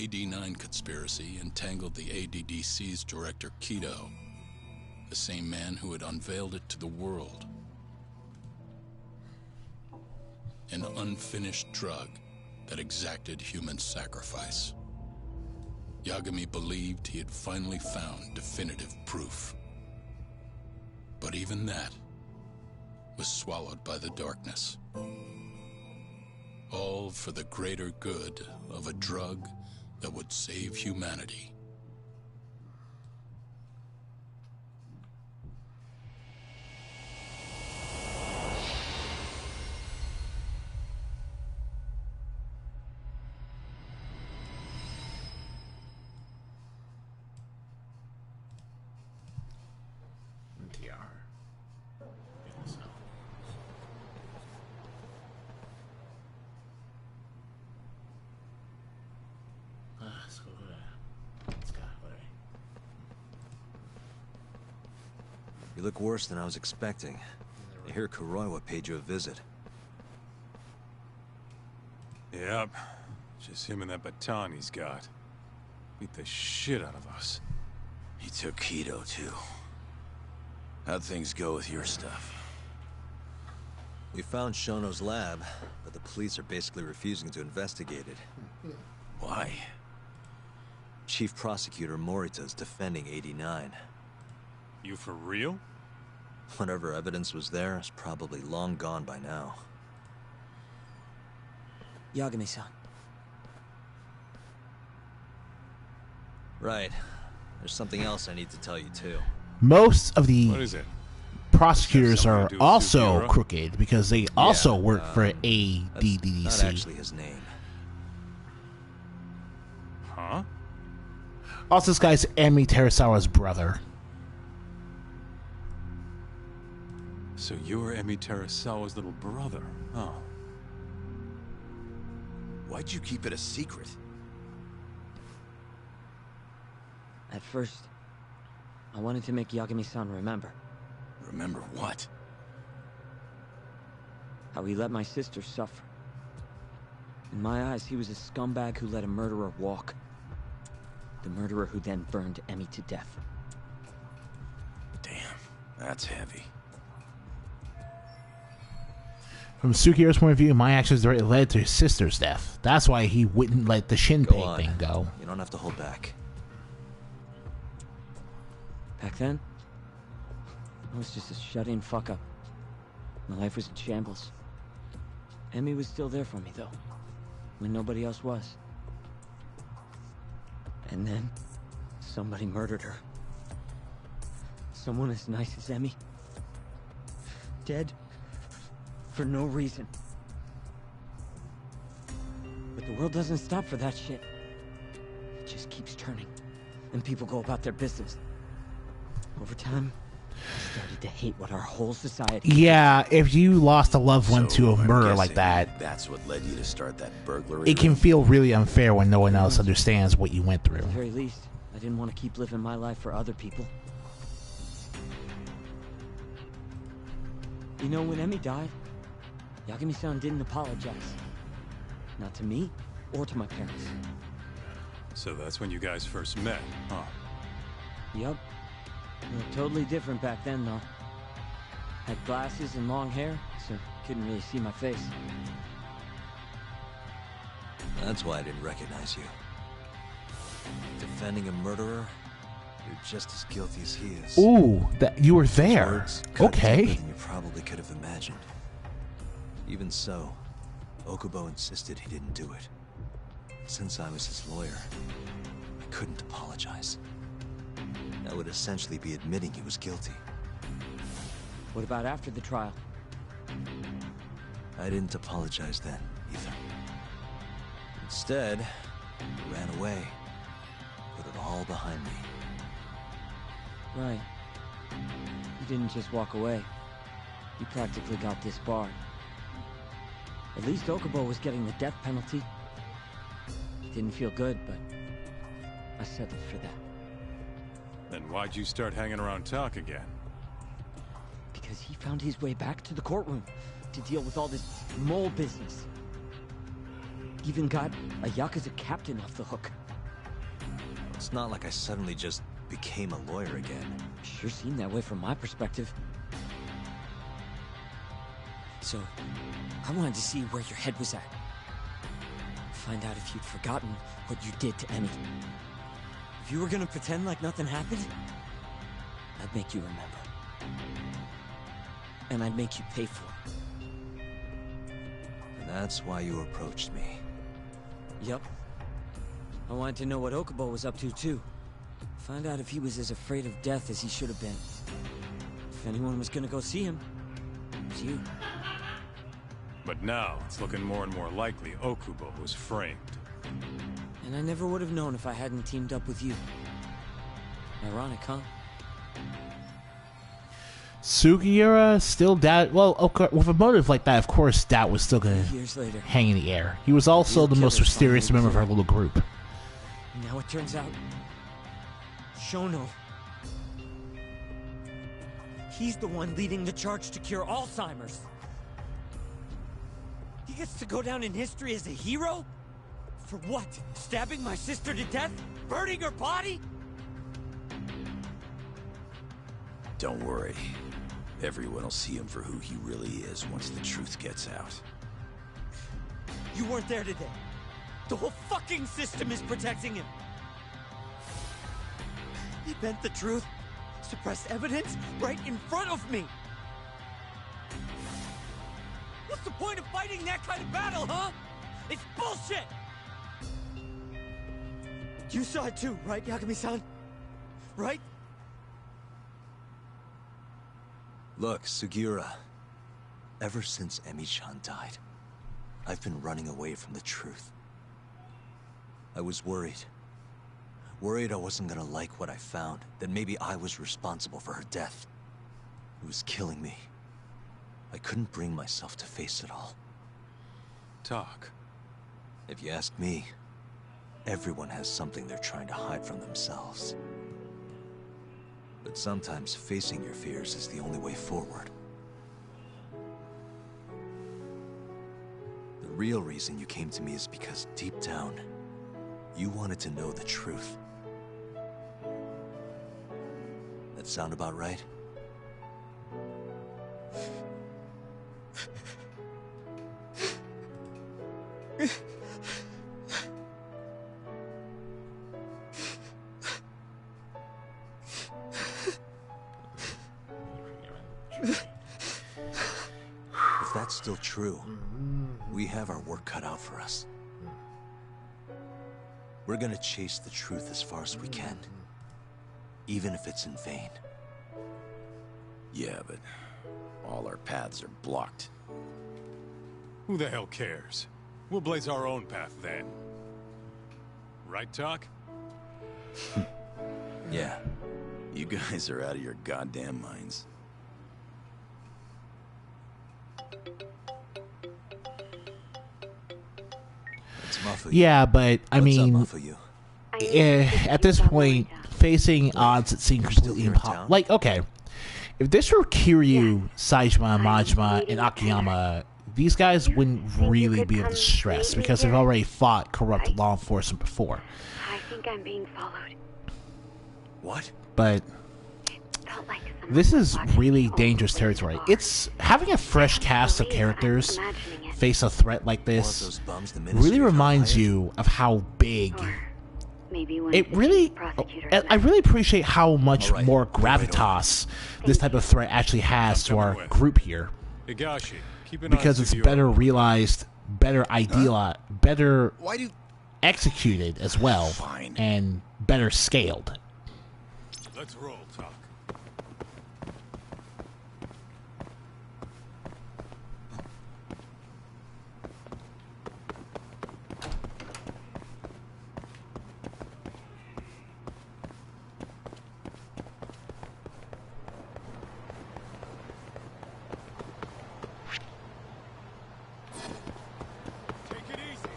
AD-9 conspiracy entangled the ADDC's director, Kido, the same man who had unveiled it to the world. An unfinished drug that exacted human sacrifice. Yagami believed he had finally found definitive proof. But even that was swallowed by the darkness. All for the greater good of a drug that would save humanity. You look worse than I was expecting. I hear Kuroiwa paid you a visit. Yep. Just him and that baton he's got. Beat the shit out of us. He took Kido, too. How'd things go with your stuff? We found Shono's lab, but the police are basically refusing to investigate it. Why? Chief Prosecutor Morita is defending 89. You for real? Whatever evidence was there is probably long gone by now. Yagami-san. Right. There's something else I need to tell you, too. Most of the What is it? prosecutors are to do with also Sugiura? crooked because they also work for That's not ADDC. actually his name. Huh? Also, this guy's Emi Terasawa's brother. So you're Emi Terasawa's little brother, huh? Why'd you keep it a secret? At first, I wanted to make Yagami-san remember Remember what? how he let my sister suffer. In my eyes, he was a scumbag who let a murderer walk. The murderer who then burned Emi to death. Damn, that's heavy. From Sugiura's point of view, my actions directly led to his sister's death. That's why he wouldn't let the Go Shinpei on. thing go. You don't have to hold back. Back then, I was just a shut-in fuck-up. My life was in shambles. Emi was still there for me, though, when nobody else was. And then, somebody murdered her. Someone as nice as Emi. Dead. For no reason. But the world doesn't stop for that shit. It just keeps turning. And people go about their business. Over time, I started to hate what our whole society... Yeah, if you lost a loved one to a I'm murder like guessing that, That's what led you to start that burglary. it can feel really unfair when no one else understands what you went through. At the very least, I didn't want to keep living my life for other people. You know, when Emi died, Yagami-san didn't apologize. Not to me, or to my parents. So that's when you guys first met, huh? Yup. We were totally different back then, though. Had glasses and long hair, so couldn't really see my face. That's why I didn't recognize you. Defending a murderer, you're just as guilty as he is. Ooh, that you were His there. words cut Okay. deeper than you probably could have imagined. Even so, Okubo insisted he didn't do it. Since I was his lawyer, I couldn't apologize. That would essentially be admitting he was guilty. What about after the trial? I didn't apologize then, either. Instead, I ran away, put it all behind me. Right. You didn't just walk away. You practically got disbarred. At least Okubo was getting the death penalty. Didn't feel good, but I settled for that. Then why'd you start hanging around talk again? Because he found his way back to the courtroom to deal with all this mole business. Even got a Yakuza captain off the hook. It's not like I suddenly just became a lawyer again. Sure seemed that way from my perspective. So, I wanted to see where your head was at. Find out if you'd forgotten what you did to Emmy. If you were gonna pretend like nothing happened, I'd make you remember. And I'd make you pay for it. And that's why you approached me. Yep. I wanted to know what Okubo was up to, too. Find out if he was as afraid of death as he should have been. If anyone was gonna go see him, it was you. But now, it's looking more and more likely Okubo was framed. And I never would have known if I hadn't teamed up with you. Ironic, huh? Sugiura still doubt. Well, okay, with a motive like that, of course, doubt was still gonna Years later, hang in the air. He was also the most mysterious member of our little group. now it turns out, Shono, he's the one leading the charge to cure Alzheimer's. He gets to go down in history as a hero? For what? Stabbing my sister to death? Burning her body? Don't worry. Everyone will see him for who he really is once the truth gets out. You weren't there today. The whole fucking system is protecting him. He bent the truth, suppressed evidence right in front of me. What's the point of fighting that kind of battle, huh? It's bullshit! You saw it too, right, Yagami-san? Right? Look, Sugiura. Ever since Emi-chan died, I've been running away from the truth. I was worried. Worried I wasn't gonna like what I found, that maybe I was responsible for her death. It was killing me. I couldn't bring myself to face it all. Talk. If you ask me, everyone has something they're trying to hide from themselves. But sometimes facing your fears is the only way forward. The real reason you came to me is because deep down, you wanted to know the truth. That sound about right? If that's still true, we have our work cut out for us. We're gonna chase the truth as far as we can, even if it's in vain. Yeah, but all our paths are blocked. Who the hell cares? We'll blaze our own path then. Right, Talk? Yeah. You guys are out of your goddamn minds. It's muff of you. Yeah, but I What's up, mean, muff of you? at this point, facing odds that seem completely here in impossible. town? Like, okay, if this were Kiryu, Saejima, Majima, and Akiyama, these guys wouldn't really be able to stress because they've already fought corrupt law enforcement before. I think I'm being followed. What? But Felt like someone this was is watching really me dangerous all over the territory. bar. It's having a fresh cast of characters Imagining it. face a threat like One of this those bums the ministry really got reminds hired? you of how big Or maybe when it the really. prosecutors I really appreciate how much All right, more go right gravitas this type of threat actually has to our group here, Higashi, keep an eye because on it's Sugiura. better realized, better idealized, better Why do... executed as well, Fine. and better scaled. Let's roll, Talk. Take it easy.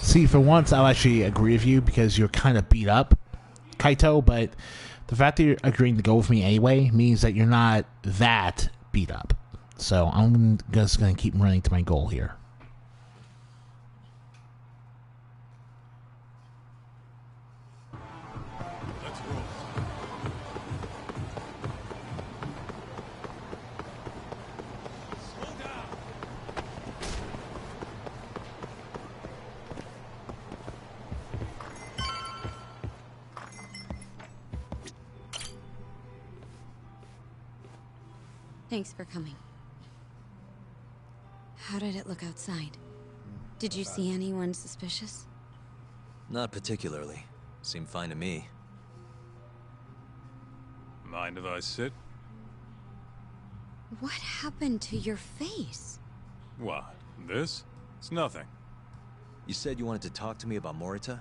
See, for once, I'll actually agree with you because you're kind of beat up, Kaito, but the fact that you're agreeing to go with me anyway means that you're not that beat up. So I'm just going to keep running to my goal here. Let's roll. Slow down. Thanks for coming. How did it look outside? Did you see anyone suspicious? Not particularly. Seemed fine to me. Mind if I sit? What happened to your face? What? This? It's nothing. You said you wanted to talk to me about Morita?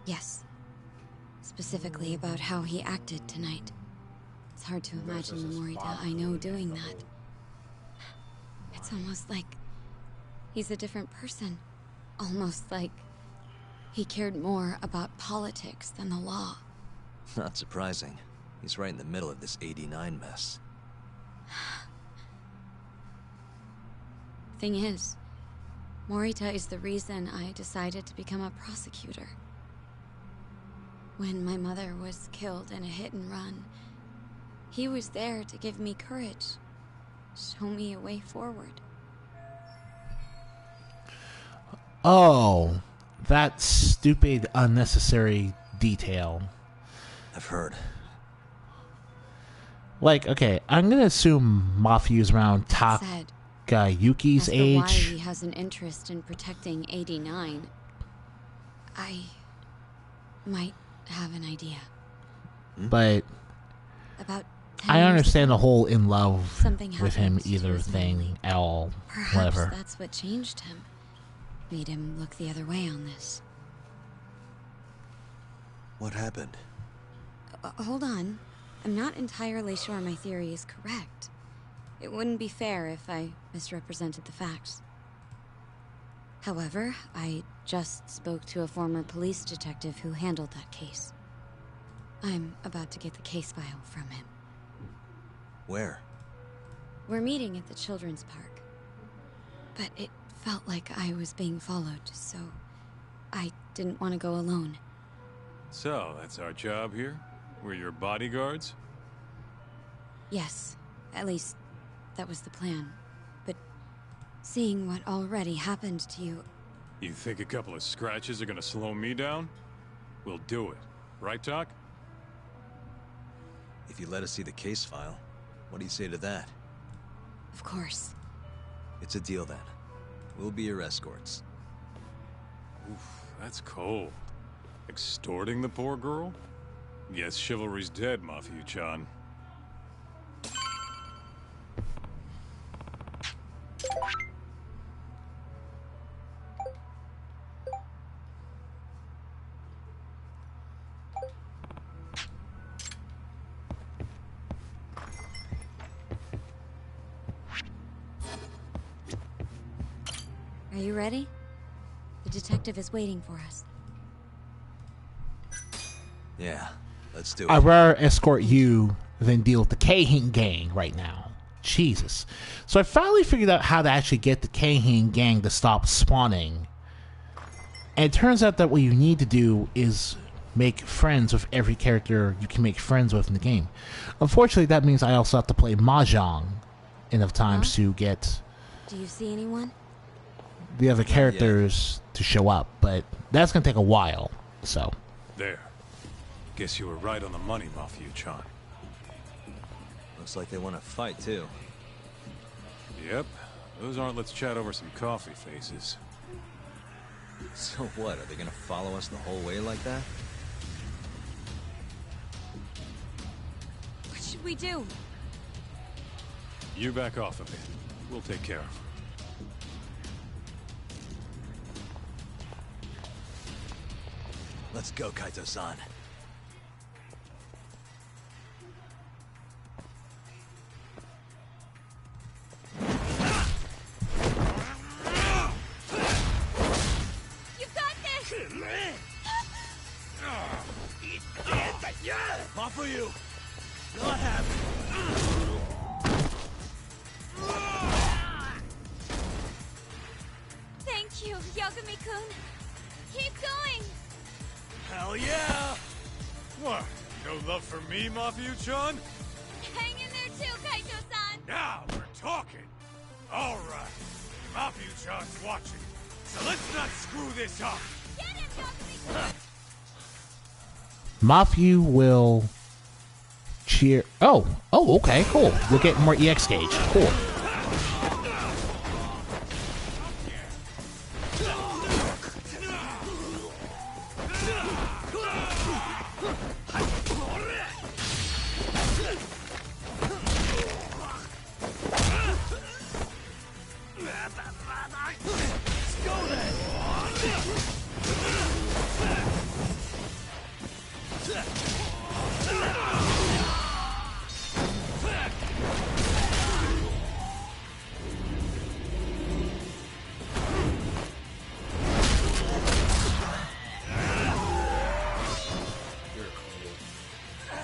Yes. Specifically about how he acted tonight. It's hard to imagine the Morita I know doing that. It's almost like he's a different person. Almost like he cared more about politics than the law. Not surprising. He's right in the middle of this 89 mess. Thing is, Morita is the reason I decided to become a prosecutor. When my mother was killed in a hit and run, he was there to give me courage, show me a way forward. Oh, that stupid, unnecessary detail. I've heard. Like, okay, I'm gonna assume Mafia's around Said, Takayuki's as to why age. he has an interest in protecting 89, I might have an idea. But About 10 I years understand ago, the whole in love something with him happened to either his thing family. at all. Perhaps Whatever. that's what changed him. Made him look the other way on this. What happened? Hold on. I'm not entirely sure my theory is correct. It wouldn't be fair if I misrepresented the facts. However, I just spoke to a former police detective who handled that case. I'm about to get the case file from him. Where? We're meeting at the children's park. But it felt like I was being followed, so I didn't want to go alone. So, that's our job here? We're your bodyguards? Yes, at least that was the plan. But seeing what already happened to you, You think a couple of scratches are gonna slow me down? We'll do it. Right, Doc? If you let us see the case file, what do you say to that? of course. It's a deal then. We'll be your escorts. Oof, that's cold. Extorting the poor girl? Guess chivalry's dead, Mafia-chan. Are you ready? The detective is waiting for us. Yeah, let's do it. I'd rather escort you than deal with the Kahin gang right now. Jesus. So I finally figured out how to actually get the Kahin gang to stop spawning. And it turns out that what you need to do is make friends with every character you can make friends with in the game. Unfortunately, that means I also have to play Mahjong enough times to get Do you see anyone? the other characters to show up. But that's going to take a while, so... There. Guess you were right on the money, Mafia-chan. Looks like they want to fight, too. Yep. Those aren't let's chat over some coffee faces. So what, are they gonna follow us the whole way like that? What should we do? You back off a bit. We'll take care of them. Let's go, Kaito-san. You've got this! Not for you! Not happening! you, Yagami-kun. Keep going. Hell yeah! What? No love for me, Mafia-chan? Hang in there too, Kaito-san. Now we're talking. All right. Mafia-chan's watching, so let's not screw this up. Get him, Yagami-kun. Mafia will cheer. Oh, okay, cool. We'll get more EX gauge. Cool.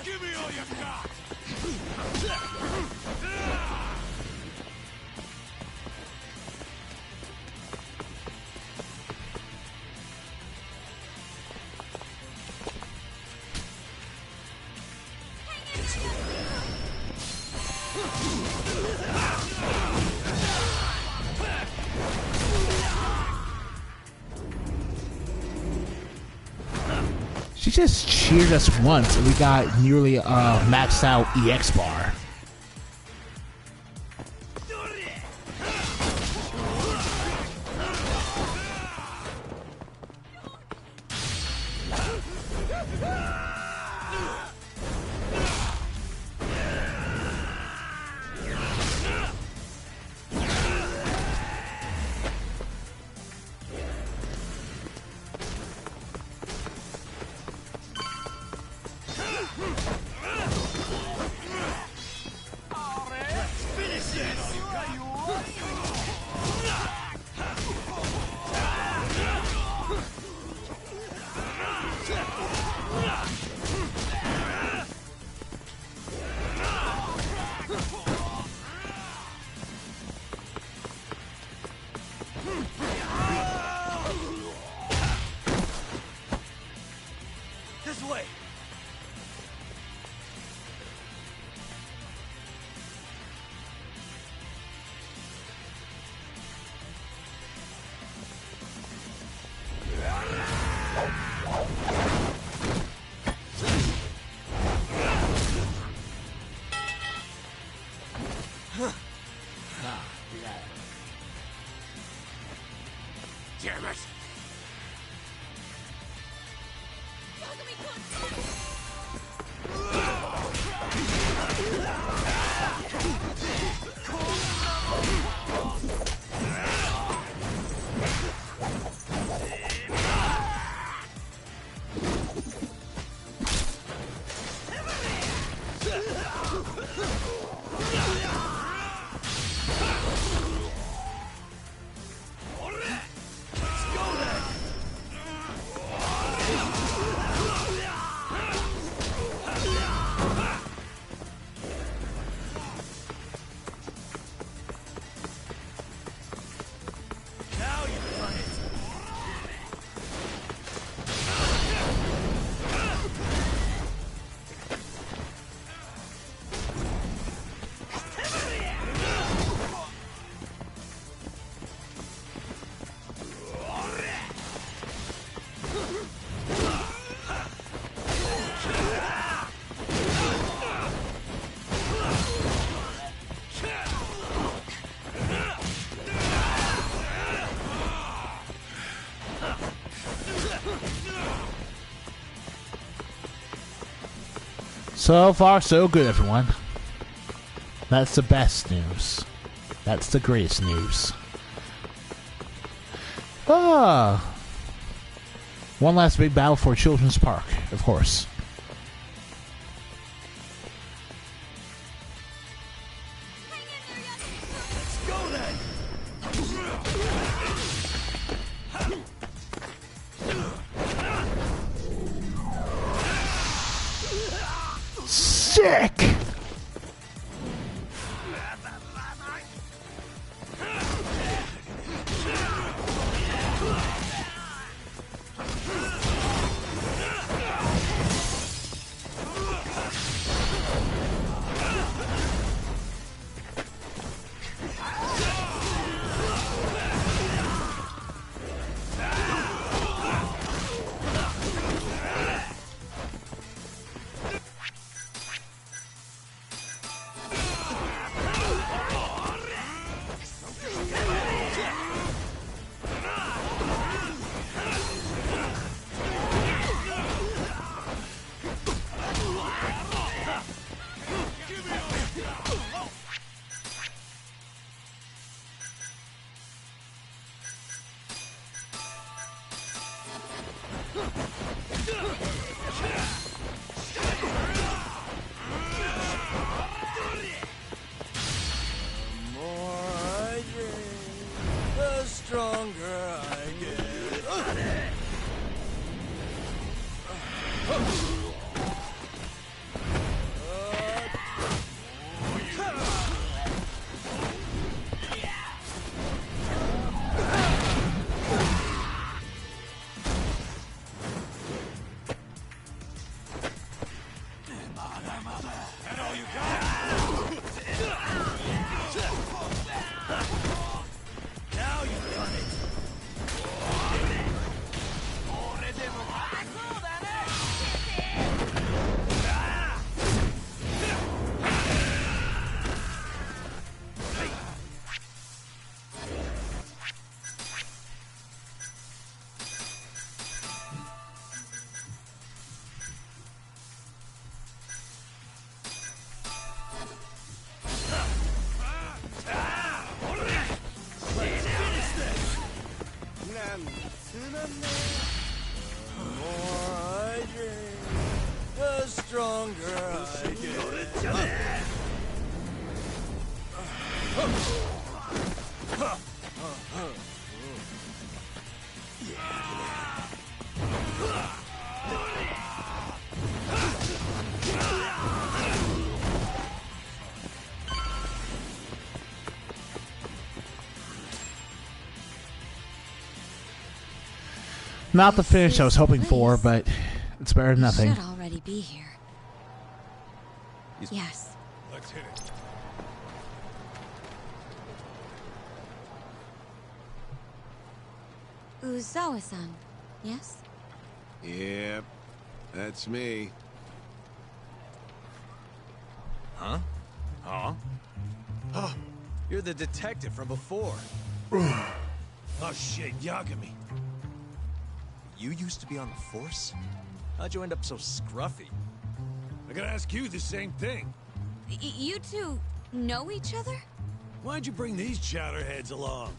Give me all you got! She just cheered us once and we got nearly a maxed out EX bar. This way! Damn it! So far, so good, everyone. That's the best news. That's the greatest news. One last big battle for Children's Park, of course. Sick! more I drink, the stronger I get. Not the finish I was hoping for, but it's better than nothing. Should already be here. Yes. Let's hit it. Uzawa-san, yes? Yep, that's me. Huh? Huh? Oh, you're the detective from before. Oh shit, Yagami. You used to be on the force? How'd you end up so scruffy? I gotta ask you the same thing. You two know each other? Why'd you bring these chowderheads along?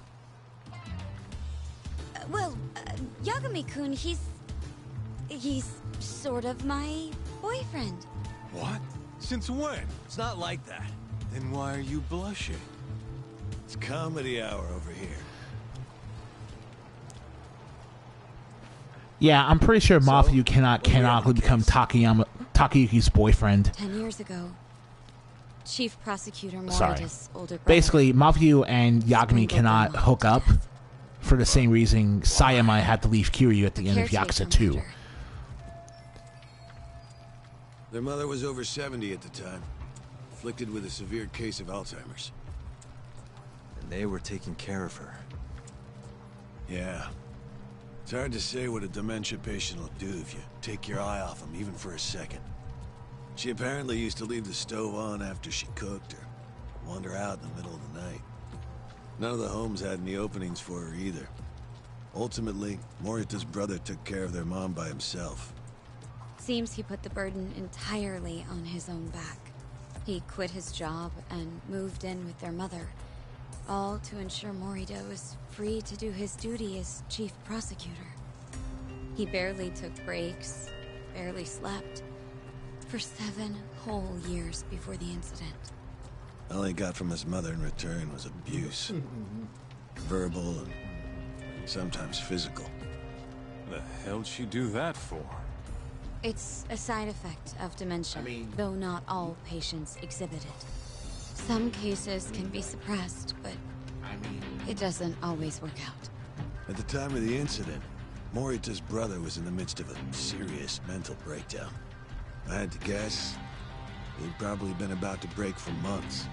Yagami-kun, he's sort of my boyfriend. What? Since when? It's not like that. Then why are you blushing? It's comedy hour over here. Yeah, I'm pretty sure Mafia cannot become Takayuki's boyfriend. 10 years ago, Chief Prosecutor Sorry. Morita's older brother. Basically, Mafia and Yagami cannot hook up for the same reason Sayama had to leave Kiryu at the end of Yakuza 2. Their mother was over 70 at the time, afflicted with a severe case of Alzheimer's. And they were taking care of her. Yeah. It's hard to say what a dementia patient will do if you take your eye off them, even for a second. She apparently used to leave the stove on after she cooked, or wander out in the middle of the night. None of the homes had any openings for her either. Ultimately, Morita's brother took care of their mom by himself. Seems he put the burden entirely on his own back. He quit his job and moved in with their mother, all to ensure Morita was free to do his duty as chief prosecutor. He barely took breaks, barely slept, for 7 whole years before the incident. All he got from his mother in return was abuse. Verbal and sometimes physical. The hell'd she do that for? It's a side effect of dementia, though not all patients exhibit it. Some cases can be suppressed, but it doesn't always work out. At the time of the incident, Morita's brother was in the midst of a serious mental breakdown. If I had to guess, he'd probably been about to break for months.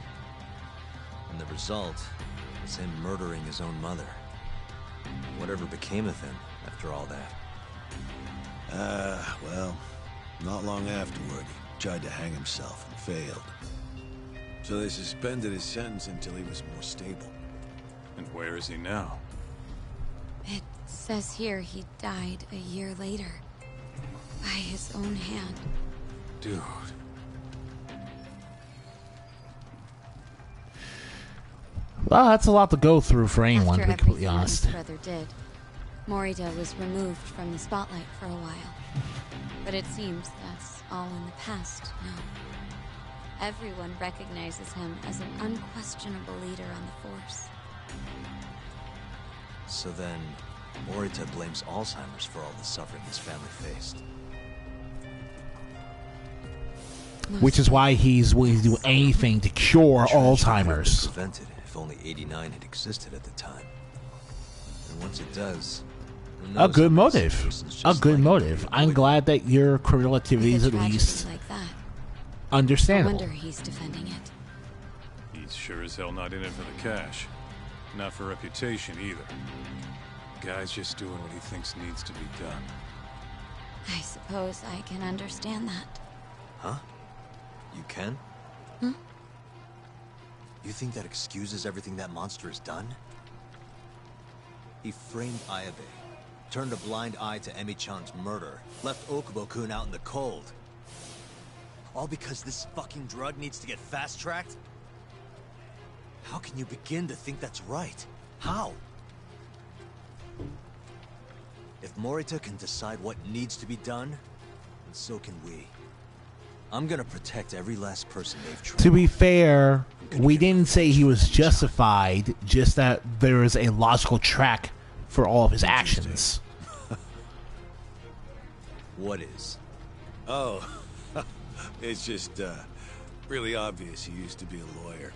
And the result was him murdering his own mother. Whatever became of him after all that? Well, not long afterward, he tried to hang himself and failed. So they suspended his sentence until he was more stable. And where is he now? It says here he died a year later, by his own hand. Dude. Well, that's a lot to go through for anyone, After to be completely everything honest. his brother did, Morita was removed from the spotlight for a while. But it seems that's all in the past now. Everyone recognizes him as an unquestionable leader on the force. So then, Morita blames Alzheimer's for all the suffering his family faced. Which is why he's willing to do anything to cure Tragedy could have been Alzheimer's. prevented if only 89 had existed at the time. And once it does, who A knows good if motive. situations A just good like motive. it I'm would- glad that your criminal activities With at a tragedy least like that, I understandable. wonder he's defending it. He's sure as hell not in it for the cash. Not for reputation either. Guy's just doing what he thinks needs to be done. I suppose I can understand that. Huh? You can? Huh? You think that excuses everything that monster has done? He framed Ayabe, turned a blind eye to Emi-chan's murder, left Okubo-kun out in the cold. All because this fucking drug needs to get fast-tracked? How can you begin to think that's right? How? If Morita can decide what needs to be done, then so can we. I'm gonna protect every last person they've trained. To be fair, we didn't say he was justified, just that there is a logical track for all of his actions. What is? Oh, it's just, really obvious he used to be a lawyer.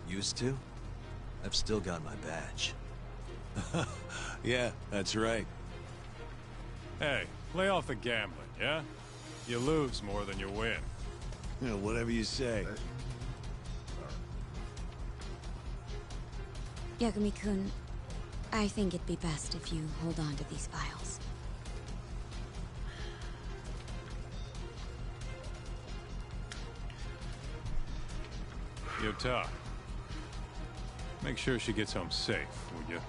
Used to? I've still got my badge. Yeah, that's right. Hey, lay off the gambling, yeah? You lose more than you win. You know, whatever you say. Yagami-kun, I think it'd be best if you hold on to these files. Yota, make sure she gets home safe, would you?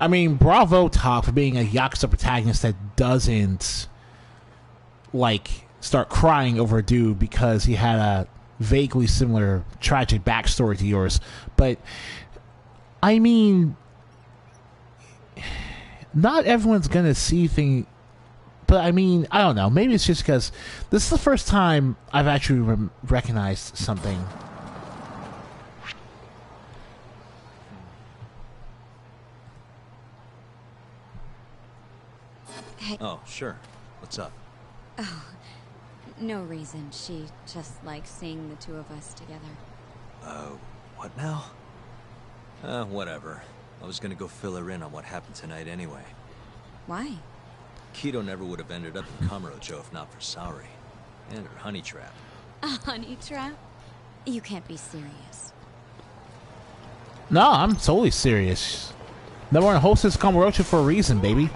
I mean, bravo Top for being a Yakuza protagonist that doesn't, like, start crying over a dude because he had a vaguely similar tragic backstory to yours. But, I mean, not everyone's gonna see things. But, I mean, I don't know. Maybe it's just because this is the first time I've actually recognized something. Hey. Oh, sure. What's up? Oh, no reason. She just likes seeing the two of us together. What now? Whatever. I was gonna go fill her in on what happened tonight anyway. Why? Kido never would have ended up in Kamurocho if not for Saori. And her honey trap. A honey trap? You can't be serious. No, I'm totally serious. Number one hostess Kamurocho for a reason, baby.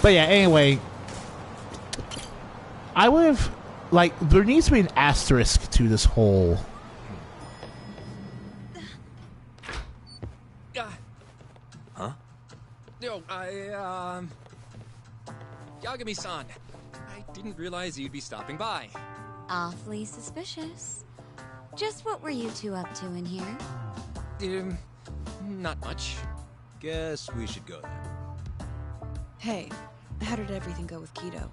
But yeah, anyway, I would have, like, there needs to be an asterisk to this whole. Huh? Yo, Yagami-san, I didn't realize you'd be stopping by. Awfully suspicious. Just what were you two up to in here? Not much. Guess we should go then. Hey, how did everything go with Kido?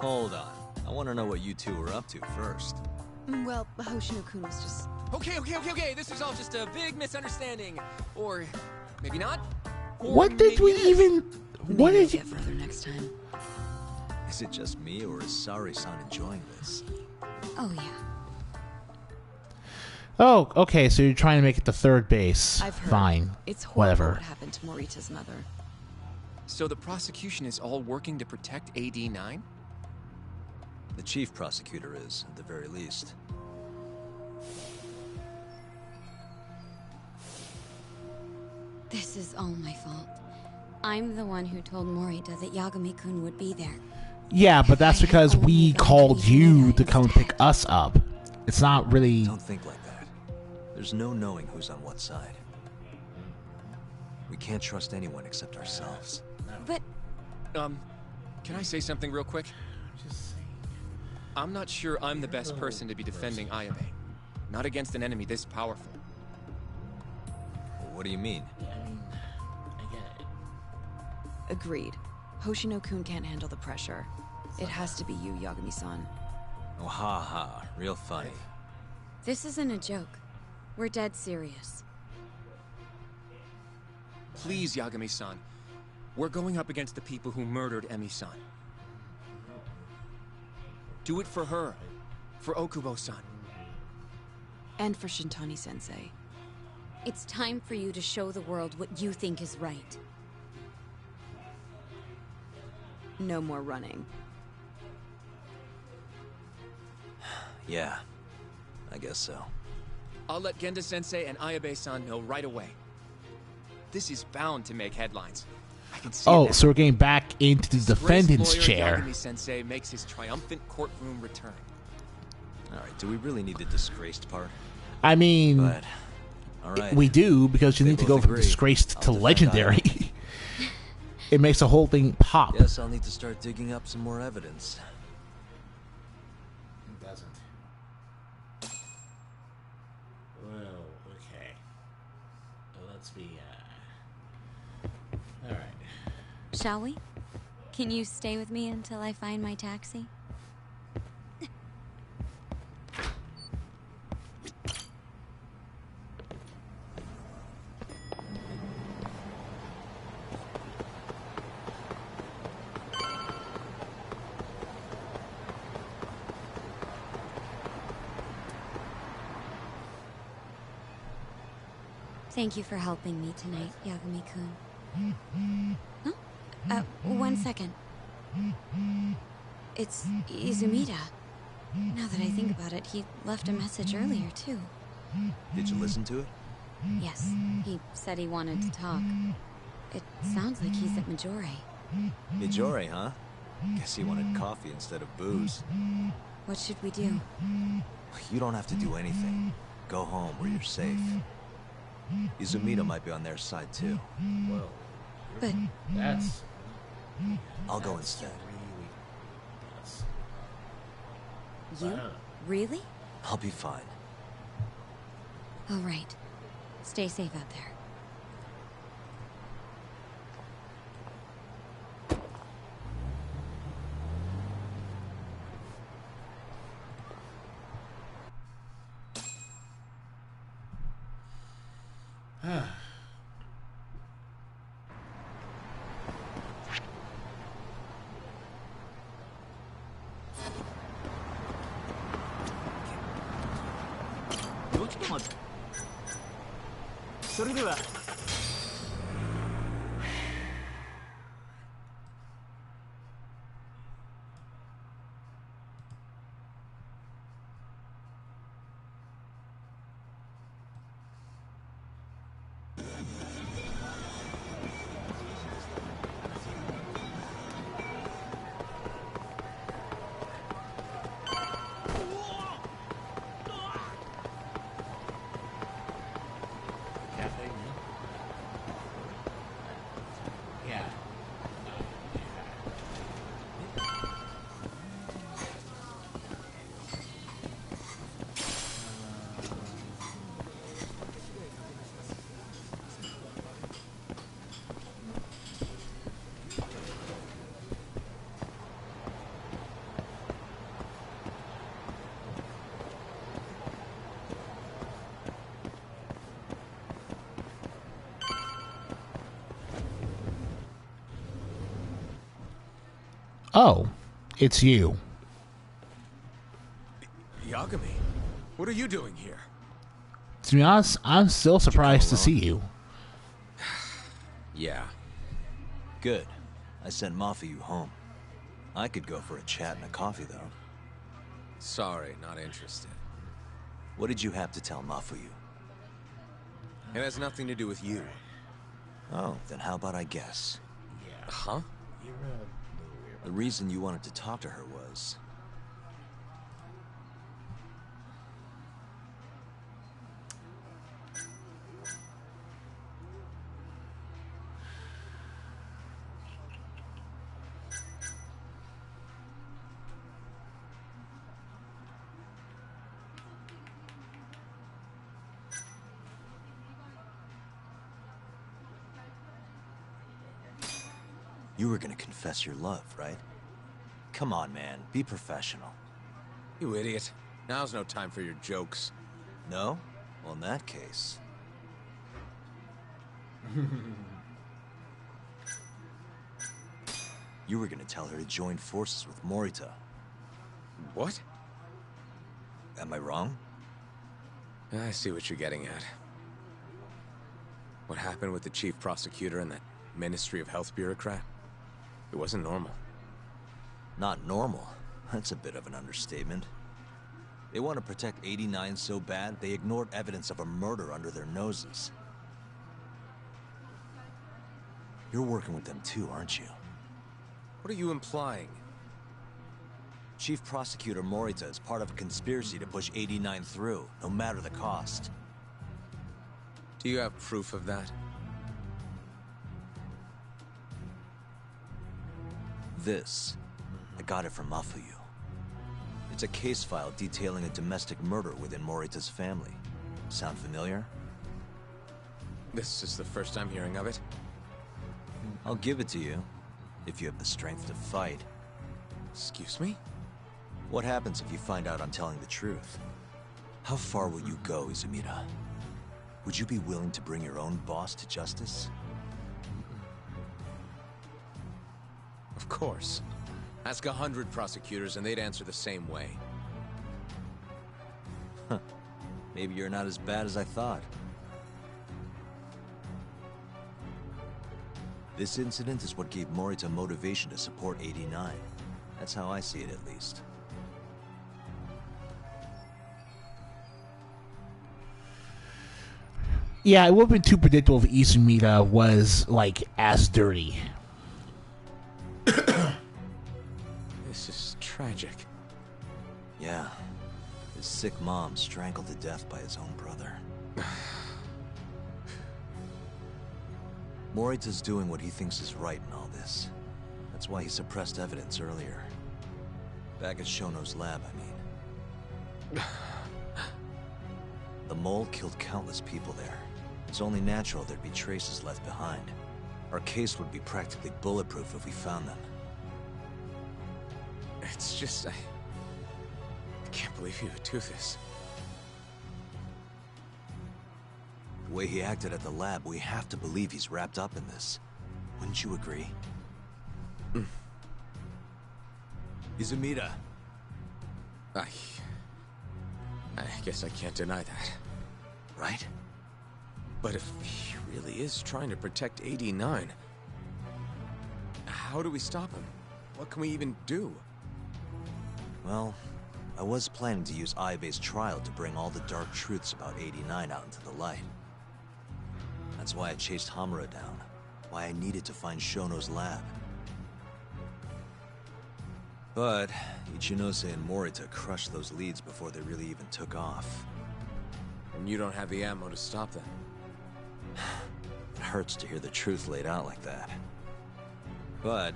Hold on. I want to know what you two were up to first. Well, Hoshino-kun was just... Okay. This was all just a big misunderstanding. Or maybe not. Or What did maybe we it is. even? What Maybe did you? get further next time. Is it just me, or is Saori-san enjoying this? Oh, yeah. Oh, okay. So you're trying to make it the third base. I've heard. Fine. It's horrible Whatever. what happened to Morita's mother. So the prosecution is all working to protect AD-9? The chief prosecutor is, at the very least. This is all my fault. I'm the one who told Morita that Yagami-kun would be there. Yeah, but that's I had because only we gone called to you Canada to come instead. pick us up. It's not really. Don't think like that. There's no knowing who's on what side. We can't trust anyone except ourselves. But Can I say something real quick? I'm not sure I'm the best person to be defending Ayabe. Not against an enemy this powerful. What do you mean? Agreed. Hoshino-kun can't handle the pressure. It has to be you, Yagami-san. Oh, ha ha. Real funny. this isn't a joke. We're dead serious. Please, Yagami-san. We're going up against the people who murdered Emi-san. Do it for her. For Okubo-san. And for Shintani-sensei. It's time for you to show the world what you think is right. No more running. Yeah. I guess so. I'll let Genda-sensei and Ayabe-san know right away. This is bound to make headlines. I can see it Oh, now. so we're getting back into the Disgraced defendant's lawyer chair. Yagami-sensei makes his triumphant courtroom return. Alright, do we really need the disgraced part? I mean, But, alright. we do because you They need to both go from agree. disgraced I'll to defend legendary. it makes the whole thing pop. Guess I'll need to start digging up some more evidence. It doesn't. Well, okay. Let's be, alright. Shall we? Can you stay with me until I find my taxi? Thank you for helping me tonight, Yagami-kun. Huh? One second. It's Izumida. Now that I think about it, he left a message earlier, too. Did you listen to it? Yes, he said he wanted to talk. It sounds like he's at Majore. Majore, huh? Guess he wanted coffee instead of booze. What should we do? You don't have to do anything. Go home where you're safe. Izumida might be on their side, too. Well, But that's... I'll go instead. you? Really? I'll be fine. All right. Stay safe out there. Yeah. Oh, it's you. Yagami, what are you doing here? To be honest, I'm still surprised to see you. Yeah. Good. I sent Mafuyu home. I could go for a chat and a coffee, though. Sorry, not interested. What did you have to tell Mafuyu? It has nothing to do with you. Oh, then how about I guess? Huh? The reason you wanted to talk to her was... You were gonna confess your love, right? Come on, man. Be professional. You idiot. Now's no time for your jokes. No? Well, in that case... You were gonna tell her to join forces with Morita. What? Am I wrong? I see what you're getting at. What happened with the chief prosecutor and that Ministry of Health bureaucrat? It wasn't normal. Not normal. That's a bit of an understatement. They want to protect 89 so bad, they ignored evidence of a murder under their noses. You're working with them too, aren't you? What are you implying? Chief Prosecutor Morita is part of a conspiracy to push 89 through, no matter the cost. Do you have proof of that? This, I got it from Mafuyu. It's a case file detailing a domestic murder within Morita's family. Sound familiar? This is the first I'm hearing of it. I'll give it to you, if you have the strength to fight. Excuse me? What happens if you find out I'm telling the truth? How far will you go, Izumida? Would you be willing to bring your own boss to justice? Of course. Ask 100 prosecutors and they'd answer the same way. Maybe you're not as bad as I thought. This incident is what gave Morita motivation to support 89. That's how I see it, at least. Yeah, it would have been too predictable if Izumida was, like, as dirty. This is tragic. Yeah. His sick mom strangled to death by his own brother. Morita's doing what he thinks is right in all this. That's why he suppressed evidence earlier. Back at Shono's lab, I mean. The mole killed countless people there. It's only natural there'd be traces left behind. Our case would be practically bulletproof if we found them. It's just, I can't believe he would do this. The way he acted at the lab, we have to believe he's wrapped up in this. Wouldn't you agree? Izumida. I guess I can't deny that. Right? But if he really is trying to protect 89, how do we stop him? What can we even do? Well, I was planning to use Ayabe's trial to bring all the dark truths about 89 out into the light. That's why I chased Hamura down. Why I needed to find Shono's lab. But Ichinose and Morita crushed those leads before they really even took off. And you don't have the ammo to stop them. It hurts to hear the truth laid out like that. But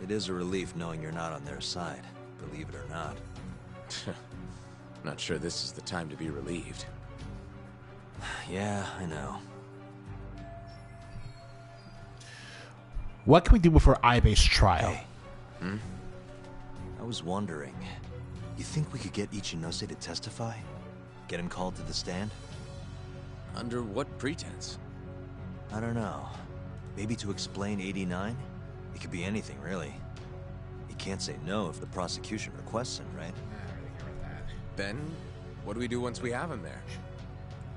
it is a relief knowing you're not on their side, believe it or not. Not sure this is the time to be relieved. Yeah, I know. What can we do before Ayabe's trial? Hey. I was wondering, you think we could get Ichinose to testify? Get him called to the stand? Under what pretense? I don't know. Maybe to explain 89? It could be anything, really. He can't say no if the prosecution requests him, right? Then, what do we do once we have him there?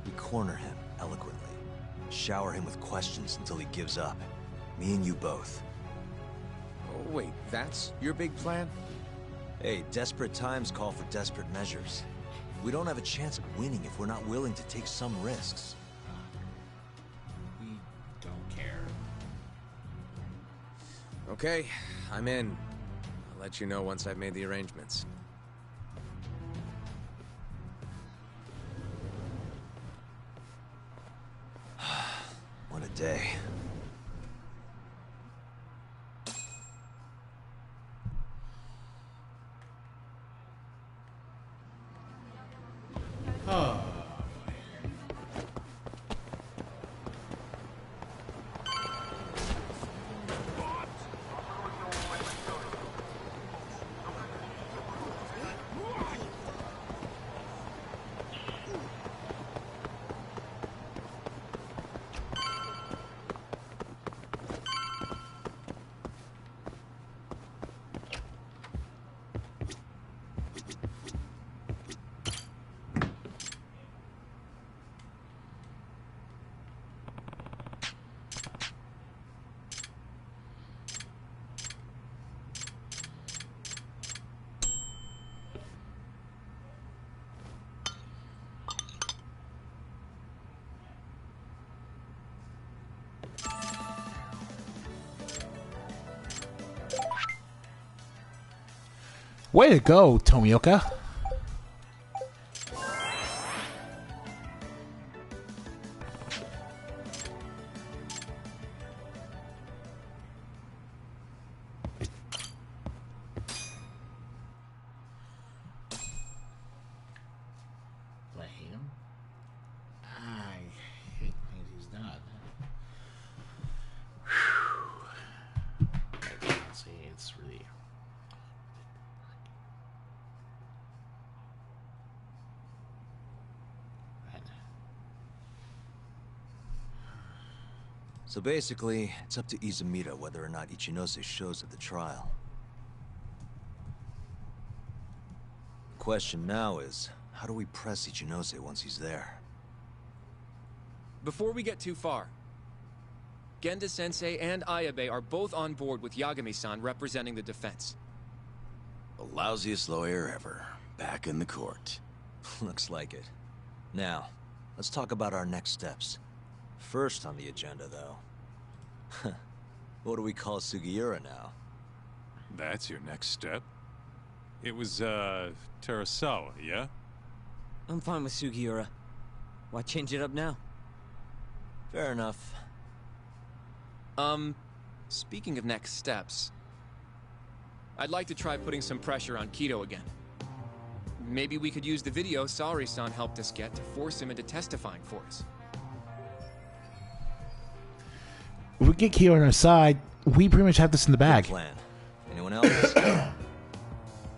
We corner him, eloquently. Shower him with questions until he gives up. Me and you both. Oh, wait, that's your big plan? Hey, desperate times call for desperate measures. We don't have a chance at winning if we're not willing to take some risks. We don't care. Okay, I'm in. I'll let you know once I've made the arrangements. What a day. Way to go, Tomioka. So basically, it's up to Izumida whether or not Ichinose shows at the trial. The question now is, how do we press Ichinose once he's there? Before we get too far, Genda-sensei and Ayabe are both on board with Yagami-san representing the defense. The lousiest lawyer ever, back in the court. Looks like it. Now, let's talk about our next steps. First on the agenda, though. What do we call Sugiura now? That's your next step? It was, Terasawa, yeah? I'm fine with Sugiura. Why change it up now? Fair enough. Speaking of next steps, I'd like to try putting some pressure on Kido again. Maybe we could use the video Saori-san helped us get to force him into testifying for us. If we get Kyo on our side, we pretty much have this in the bag. Good plan. Anyone else?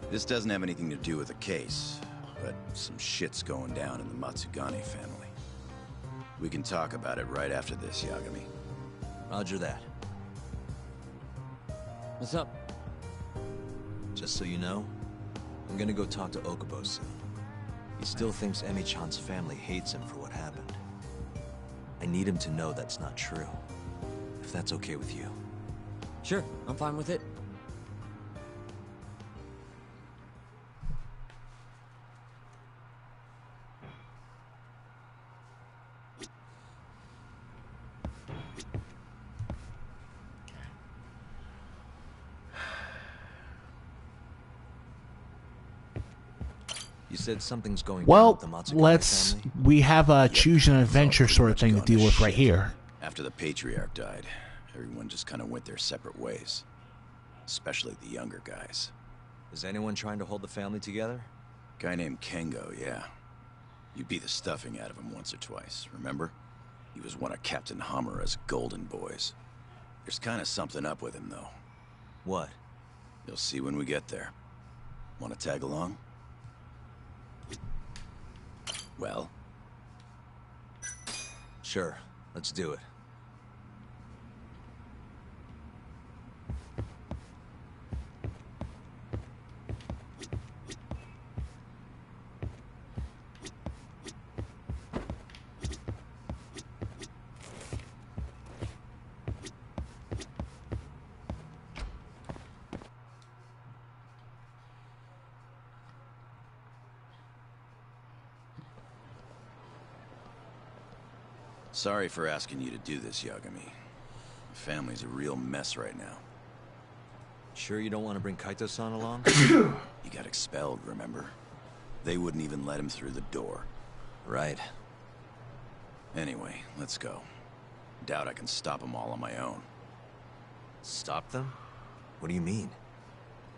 This doesn't have anything to do with the case, but some shit's going down in the Matsugane family. We can talk about it right after this, Yagami. Roger that. What's up? Just so you know, I'm gonna go talk to Okubo soon. He still thinks Emi-chan's family hates him for what happened. I need him to know that's not true. If that's okay with you. Sure, I'm fine with it. You said something's going down Well, with the Matsugane let's... family? We have a choose an adventure sort of thing to deal with right here. After the Patriarch died, everyone just kind of went their separate ways. Especially the younger guys. Is anyone trying to hold the family together? Guy named Kengo, yeah. You beat the stuffing out of him once or twice, remember? He was one of Captain Hamura's golden boys. There's kind of something up with him, though. What? You'll see when we get there. Want to tag along? Well? Sure, let's do it. Sorry for asking you to do this, Yagami. My family's a real mess right now. Sure you don't want to bring Kaito-san along? He got expelled, remember? They wouldn't even let him through the door. Right. Anyway, let's go. Doubt I can stop them all on my own. Stop them? What do you mean?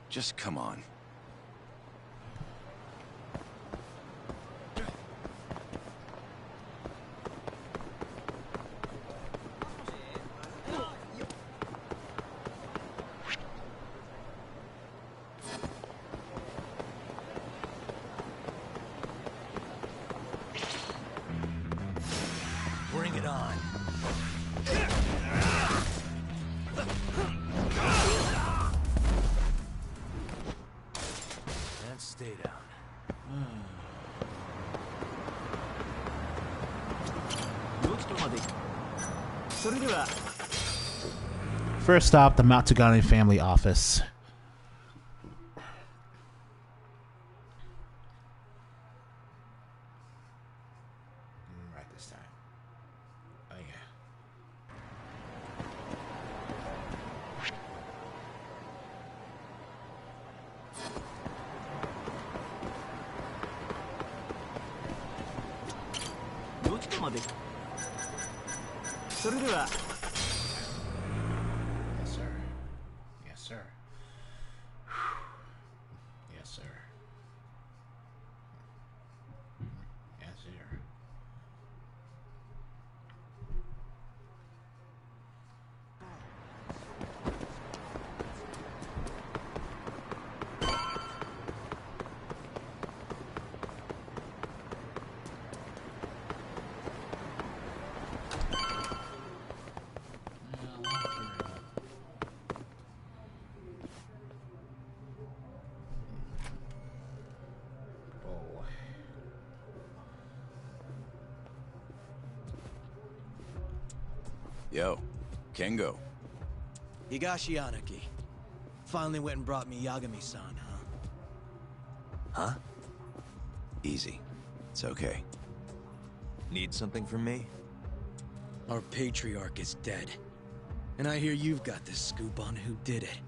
Just come on. Bring it on. And stay down. First stop, the Matsugane family office. Right this time. Oh yeah. Yes, sir. Yes, sir. Yes, sir. Yes, sir. Yo, Kengo. Higashi Anaki. Finally went and brought me Yagami-san, huh? Huh? Easy. It's okay. Need something from me? Our patriarch is dead. And I hear you've got the scoop on who did it.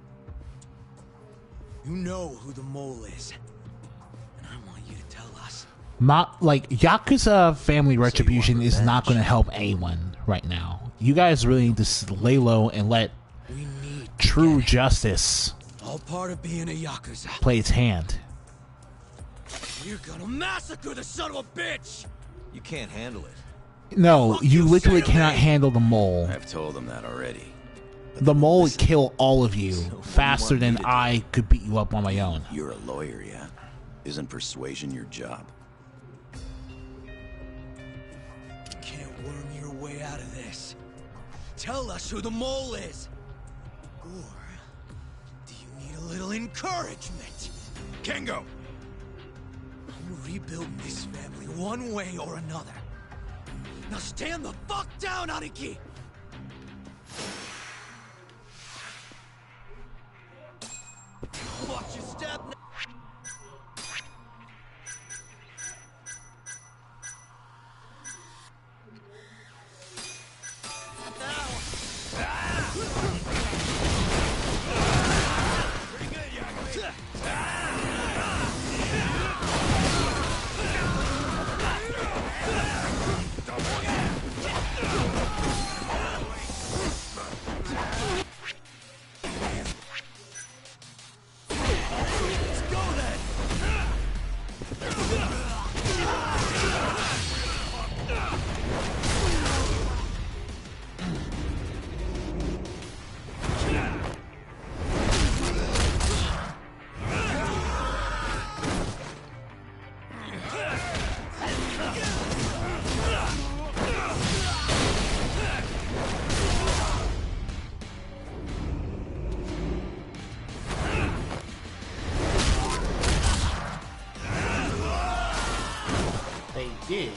You know who the mole is. And I want you to tell us. Like, Yakuza family retribution is not going to help anyone right now. You guys really need to lay low and let true justice all part of being a Yakuza. Play its hand. You're gonna massacre the son of a bitch! You can't handle it. No, you literally cannot handle the mole. I've told him that already. The mole would kill all of you faster than I could beat you up on my own. You're a lawyer, yeah? Isn't persuasion your job? You can't worm your way out of this. Tell us who the mole is! Or do you need a little encouragement? Kengo! I'm rebuilding this family one way or another. Now stand the fuck down, Aniki! Watch your step now. Did.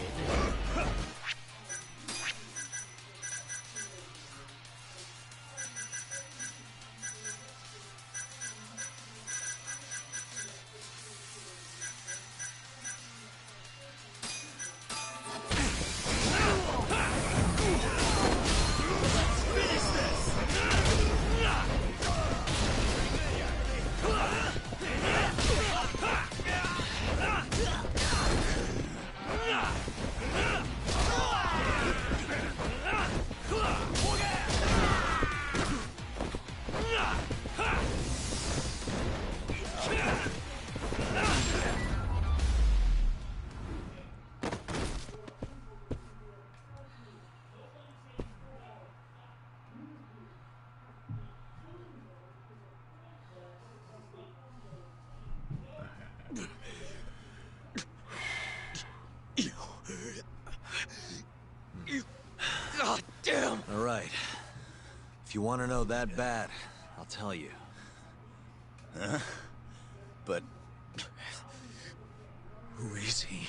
God damn! All right. If you want to know that bad, I'll tell you. Huh? But... who is he?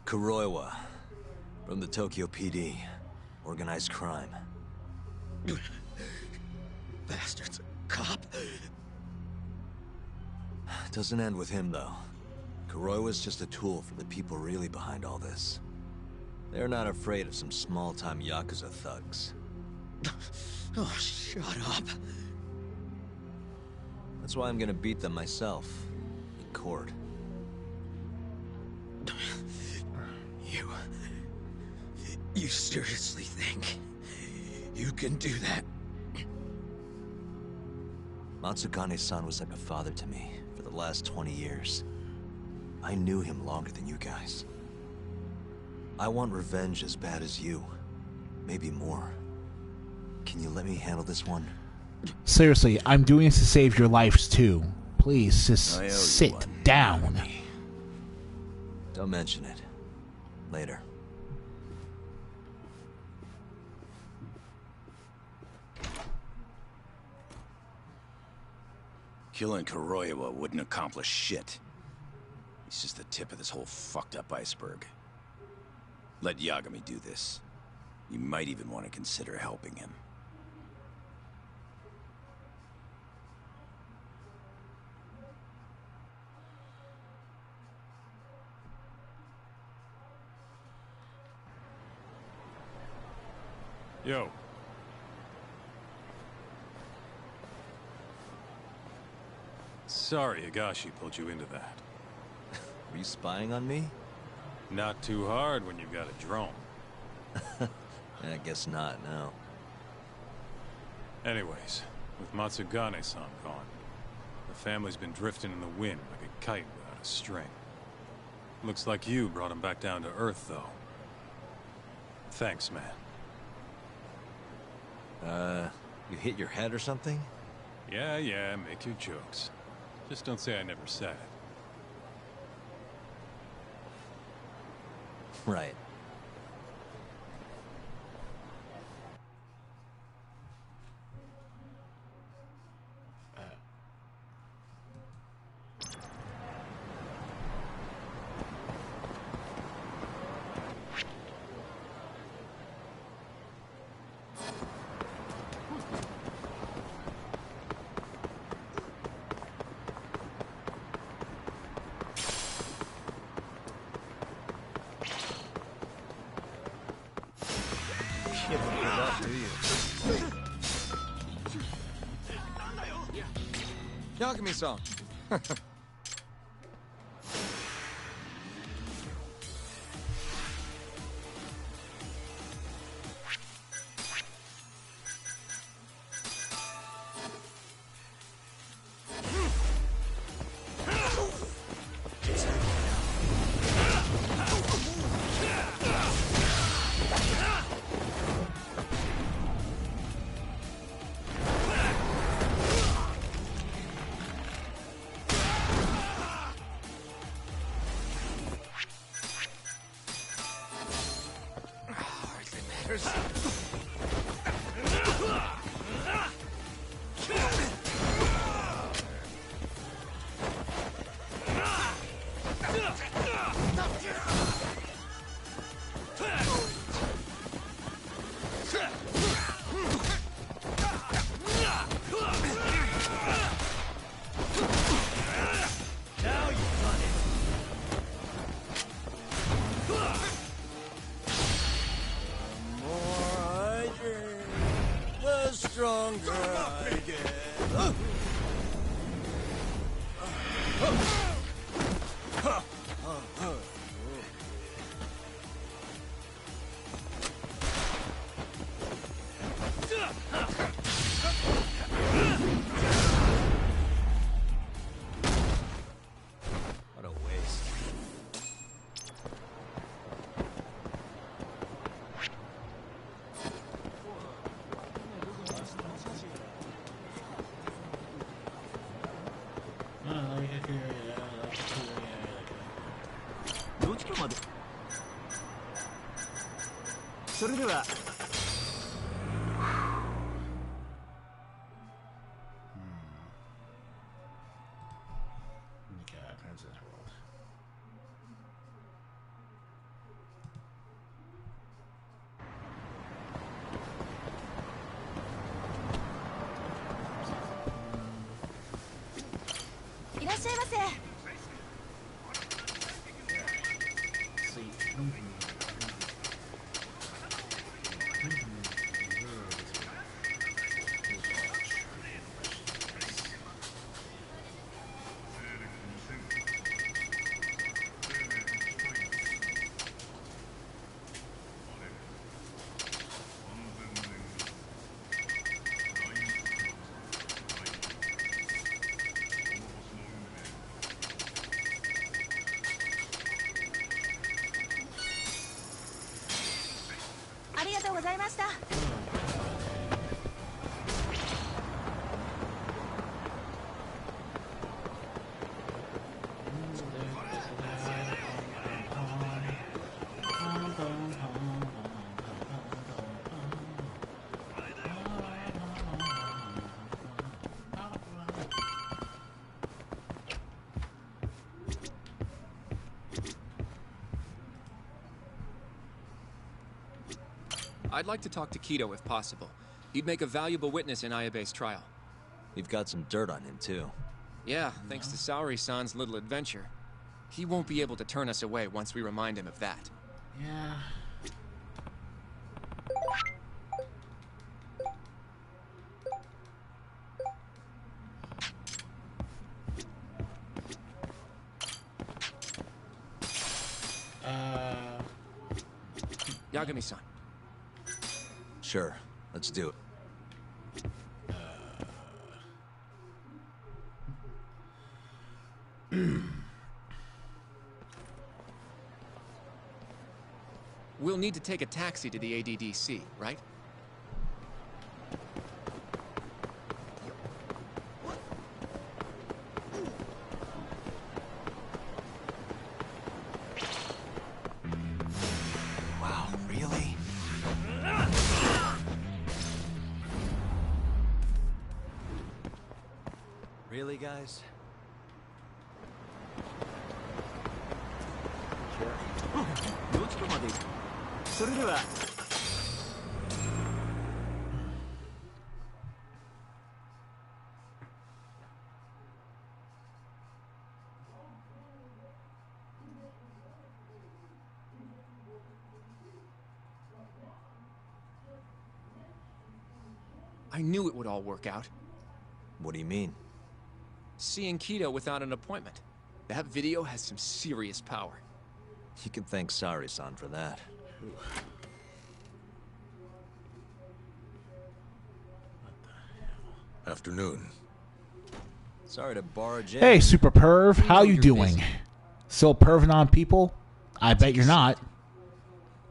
Kuroiwa, from the Tokyo PD. Organized crime. Bastard's a cop. Doesn't end with him, though. Kuroiwa's just a tool for the people really behind all this. They're not afraid of some small-time Yakuza thugs. Oh, shut up. That's why I'm gonna beat them myself. In court. You seriously think you can do that? Matsukane-san was like a father to me for the last 20 years. I knew him longer than you guys. I want revenge as bad as you. Maybe more. Can you let me handle this one? Seriously, I'm doing this to save your lives too. Please, just sit down. Don't mention it. Later. Killing Kuroiwa wouldn't accomplish shit. He's just the tip of this whole fucked up iceberg. Let Yagami do this. You might even want to consider helping him. Yo. Sorry Higashi pulled you into that. Were you spying on me? Not too hard when you've got a drone. I guess not, no. Anyways, with Matsugane-san gone, the family's been drifting in the wind like a kite without a string. Looks like you brought him back down to earth, though. Thanks, man. You hit your head or something? Yeah, make your jokes. Just don't say I never said it. Right. Yagami-san. Stronger I get. What a waste. I'd like to talk to Kido if possible. He'd make a valuable witness in Ayabe's trial. You've got some dirt on him, too. Yeah, thanks to Saori-san's little adventure. He won't be able to turn us away once we remind him of that. Yeah. Yagami-san. Sure, let's do it. We'll need to take a taxi to the ADDC, right? Wow, really? Really, guys? I knew it would all work out. What do you mean? Seeing Kido without an appointment. That video has some serious power. You can thank Saori-san for that. Afternoon. Sorry to barge in. Hey, Super Perv, how you you're doing? busy. Still perving on people? I bet you're not.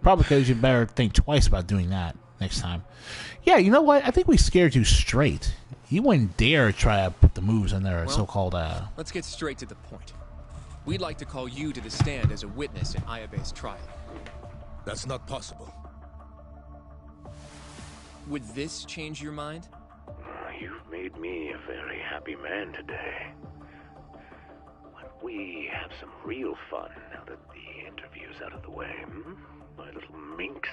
Probably because you better think twice about doing that next time. Yeah, you know what? I think we scared you straight. You wouldn't dare try to put the moves in their Well, so-called, Let's get straight to the point. We'd like to call you to the stand as a witness in Ayabe's trial. That's not possible. Would this change your mind? You've made me a very happy man today. Why don't we have some real fun now that the interview's out of the way, hmm? My little minx.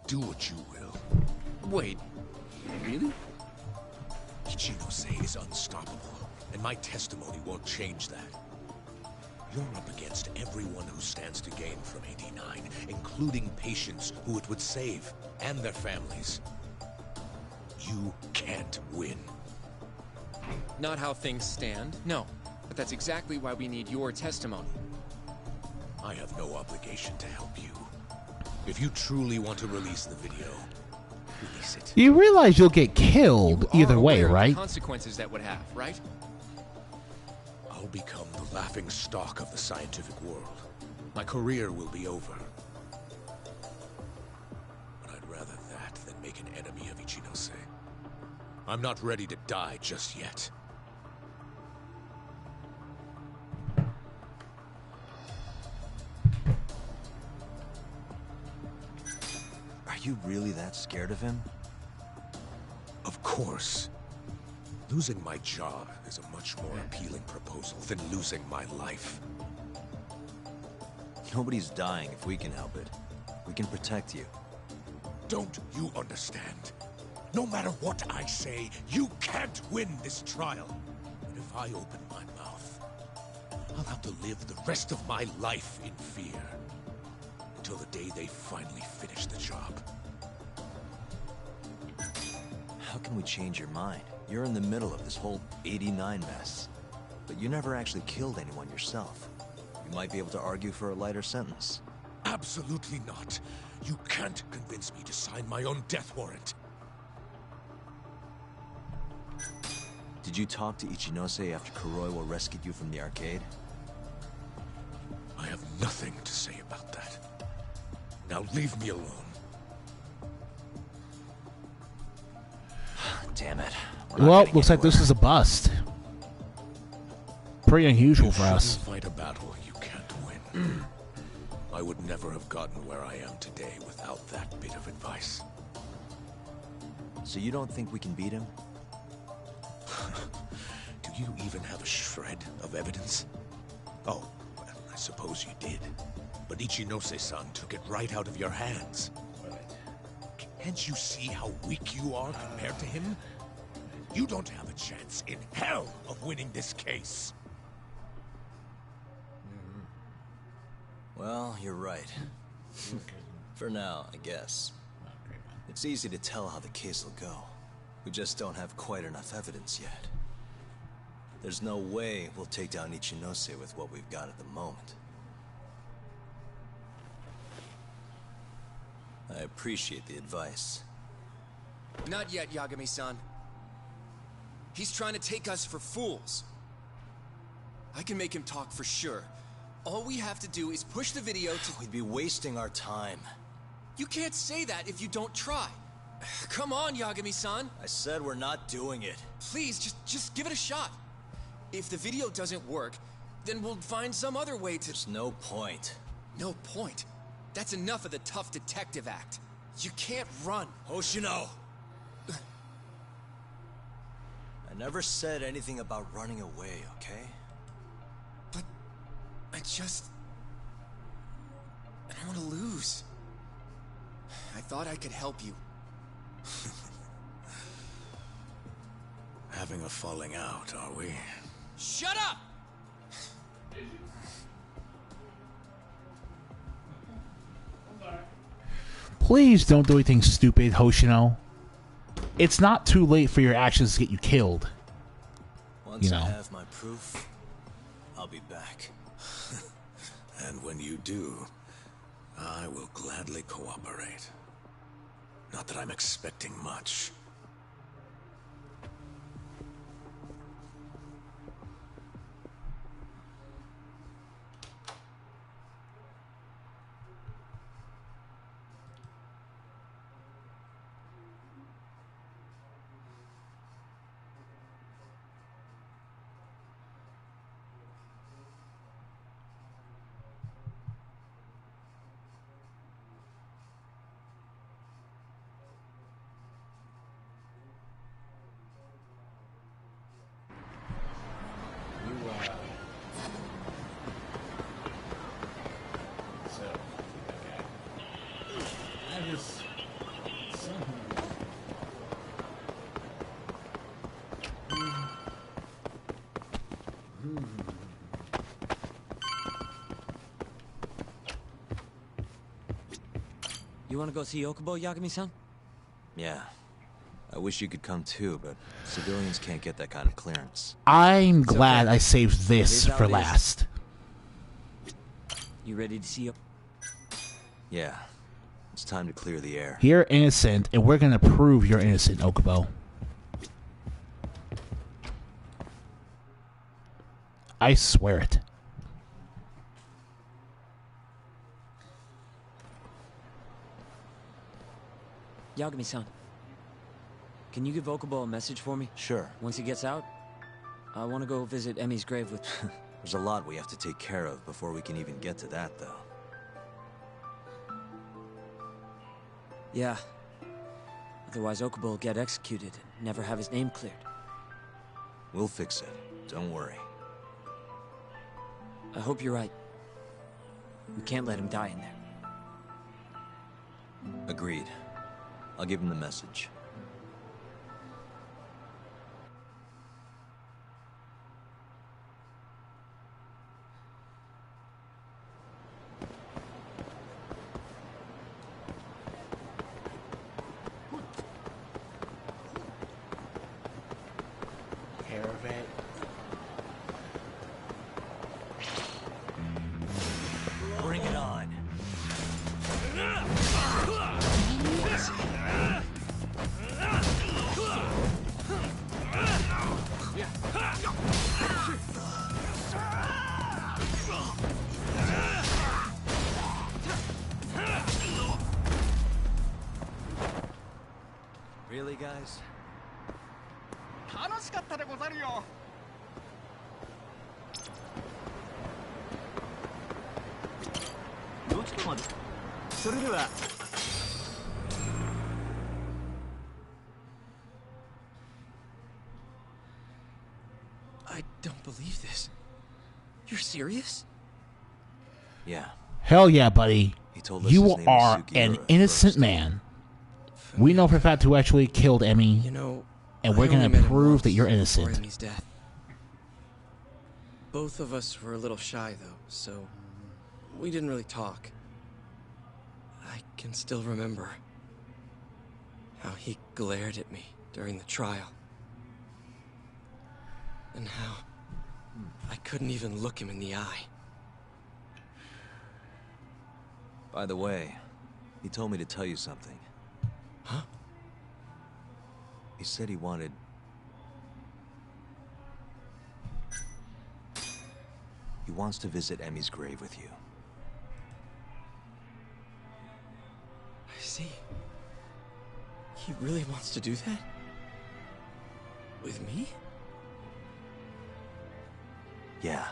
Do what you will. Wait, really? Ichinose is unstoppable, and my testimony won't change that. You're up against everyone who stands to gain from 89, including patients who it would save, and their families. You can't win. Not how things stand, no. But that's exactly why we need your testimony. I have no obligation to help you. If you truly want to release the video, release it. You realize you'll get killed You either are way, aware of the right? consequences that would have, right? I'll become the laughing stock of the scientific world. My career will be over. But I'd rather that than make an enemy of Ichinose. I'm not ready to die just yet. Are you really that scared of him? Of course. Losing my job is a much more appealing proposal than losing my life. Nobody's dying if we can help it. We can protect you. Don't you understand? No matter what I say, you can't win this trial. And if I open my mouth, I'll have to live the rest of my life in fear. Until the day they finally finish the job. How can we change your mind? You're in the middle of this whole 89 mess. But you never actually killed anyone yourself. You might be able to argue for a lighter sentence. Absolutely not. You can't convince me to sign my own death warrant. Did you talk to Ichinose after Kuroiwa rescued you from the arcade? I have nothing to say about that. Now leave me alone. Damn it. Well, looks like this is a bust. Pretty unusual for us. Fight a battle you can't win. I would never have gotten where I am today without that bit of advice. So you don't think we can beat him? Do you even have a shred of evidence? Oh, well, I suppose you did. But Ichinose-san took it right out of your hands. Can't you see how weak you are compared to him? You don't have a chance in hell of winning this case. Well, you're right. For now, I guess. It's easy to tell how the case will go. We just don't have quite enough evidence yet. There's no way we'll take down Ichinose with what we've got at the moment. I appreciate the advice. Not yet, Yagami-san. He's trying to take us for fools. I can make him talk for sure. All we have to do is push the video to... We'd be wasting our time. You can't say that if you don't try. Come on, Yagami-san. I said we're not doing it. Please, just give it a shot. If the video doesn't work, then we'll find some other way to... There's no point. No point? That's enough of the tough detective act. You can't run. Hoshino! I never said anything about running away, okay? But... I don't want to lose. I thought I could help you. Having a falling out, are we? Shut up! Please don't do anything stupid, Hoshino. It's not too late for your actions to get you killed. Once I have my proof, I'll be back. And when you do, I will gladly cooperate. Not that I'm expecting much. You want to go see Okubo, Yagami-san? Yeah. I wish you could come too, but civilians can't get that kind of clearance. I'm glad I saved this for last. You ready to see up? Yeah. It's time to clear the air. You're innocent, and we're gonna prove you're innocent, Okubo. I swear it. Yagami-san, can you give Okubo a message for me? Sure. Once he gets out, I want to go visit Emi's grave with... There's a lot we have to take care of before we can even get to that, though. Yeah. Otherwise, Okubo will get executed and never have his name cleared. We'll fix it. Don't worry. I hope you're right. We can't let him die in there. Agreed. I'll give him the message. Care of it. Bring it on. Really, guys? I don't believe this. You're serious? Yeah. Hell yeah, buddy. He told us You his name are was Sugiura an at innocent first. man. We know for a fact who actually killed Emmy, You know, and we're I only gonna met him prove that once you're before innocent. Emmy's death. Both of us were a little shy, though, so we didn't really talk. I can still remember how he glared at me during the trial. And how I couldn't even look him in the eye. By the way, he told me to tell you something. Huh? He said he wanted... He wants to visit Emmy's grave with you. I see. He really wants to do that? With me? Yeah.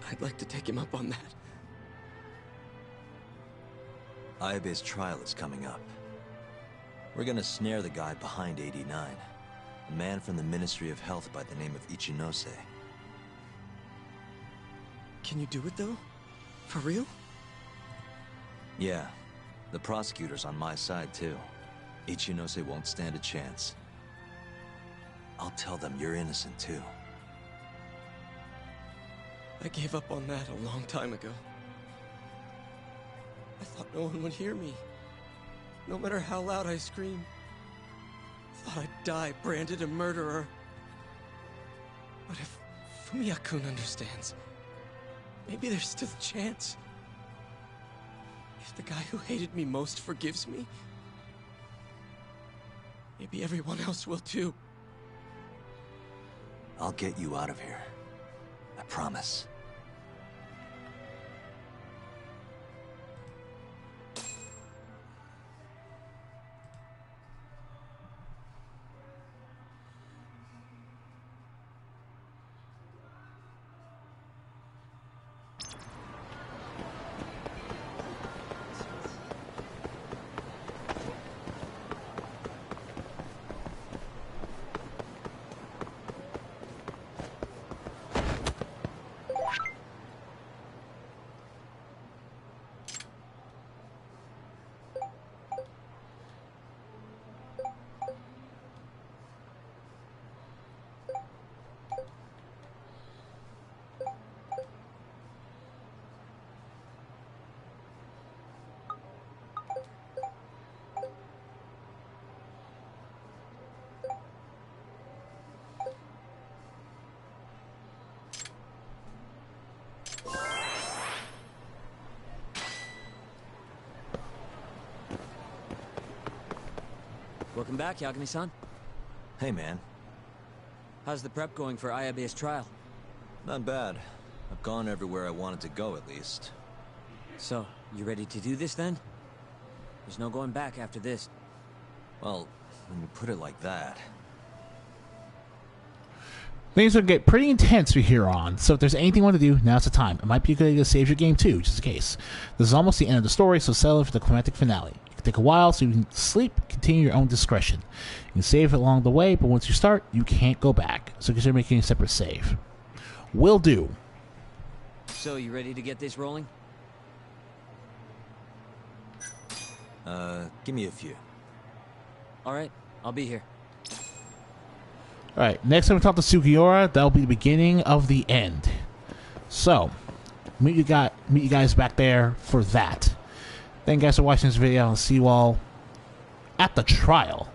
I'd like to take him up on that. Ayabe's trial is coming up. We're gonna snare the guy behind 89. A man from the Ministry of Health by the name of Ichinose. Can you do it, though? For real? Yeah. The prosecutor's on my side, too. Ichinose won't stand a chance. I'll tell them you're innocent, too. I gave up on that a long time ago. I thought no one would hear me. No matter how loud I screamed. I thought I'd die branded a murderer. But if Fumiya-kun understands, maybe there's still a chance. If the guy who hated me most forgives me, maybe everyone else will too. I'll get you out of here. I promise. Welcome back, Yagami-san. Hey, man. How's the prep going for Ayabe's trial? Not bad. I've gone everywhere I wanted to go, at least. So, you ready to do this then? There's no going back after this. Well, when you put it like that... Things will get pretty intense from here on, so if there's anything you want to do, now's the time. It might be a good idea to save your game too, just in case. This is almost the end of the story, so settle for the climactic finale. It can take a while, so you can sleep, continue your own discretion. You can save it along the way, but once you start, you can't go back, so consider making a separate save. Will do. So, you ready to get this rolling? Give me a few. Alright, I'll be here. Alright, next time we talk to Sugiura, that'll be the beginning of the end. So, meet you guys back there for that. Thank you guys for watching this video. I'll see you all at the trial.